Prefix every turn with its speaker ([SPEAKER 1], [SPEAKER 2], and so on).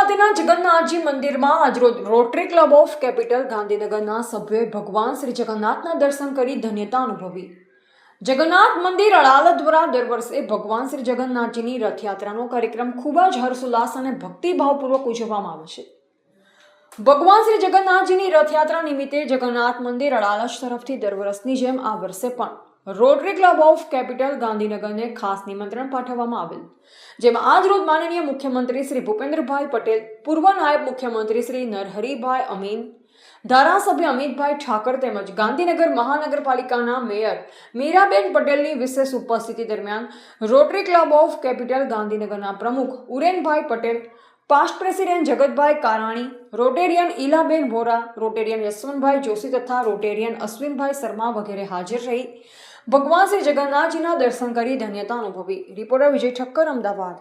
[SPEAKER 1] ખાતેના જગન્નાથજી મંદિરમાં આજરોજ રોટરી ક્લબ ઓફ કેપિટલ ગાંધીનગરના સભ્યોએ ભગવાન શ્રી જગન્નાથના દર્શન કરી ધન્યતા અનુભવી. જગન્નાથ મંદિર અડાલજ દ્વારા દર વર્ષે ભગવાન શ્રી જગન્નાથજીની રથયાત્રાનો કાર્યક્રમ ખૂબ જ હર્ષોલ્લાસ અને ભક્તિભાવપૂર્વક ઉજવવામાં આવે છે. ભગવાન શ્રી જગન્નાથજીની રથયાત્રા નિમિત્તે જગન્નાથ મંદિર અડાલજ તરફથી દર વર્ષની જેમ આ વર્ષે પણ રોટરી ક્લબ ઓફ કેપિટલ ગાંધીનગરને ખાસ નિમંત્રણ પાઠવવામાં આવેલ, જેમાં આજ રોજ માનનીય મુખ્યમંત્રી શ્રી ભૂપેન્દ્રભાઈ પટેલ, પૂર્વ નાયબ મુખ્યમંત્રી શ્રી નરહરીભાઈ અમીન, ધારાસભ્ય અમિતભાઈ ઠાકર તેમજ ગાંધીનગર મહાનગરપાલિકાના મેયર મીરાબેન પટેલની વિશેષ ઉપસ્થિતિ દરમિયાન રોટરી ક્લબ ઓફ કેપિટલ ગાંધીનગરના પ્રમુખ Urenbhai Patel, past president Jagatbhai Karani, Rotarian Ilaben Vora, Rotarian Yashwantbhai Joshi તથા રોટેરિયન અશ્વિનભાઈ શર્મા વગેરે હાજર રહી ભગવાન શ્રી જગન્નાથજીના દર્શન કરી ધન્યતા અનુભવી. રિપોર્ટર વિજય ઠક્કર, અમદાવાદ.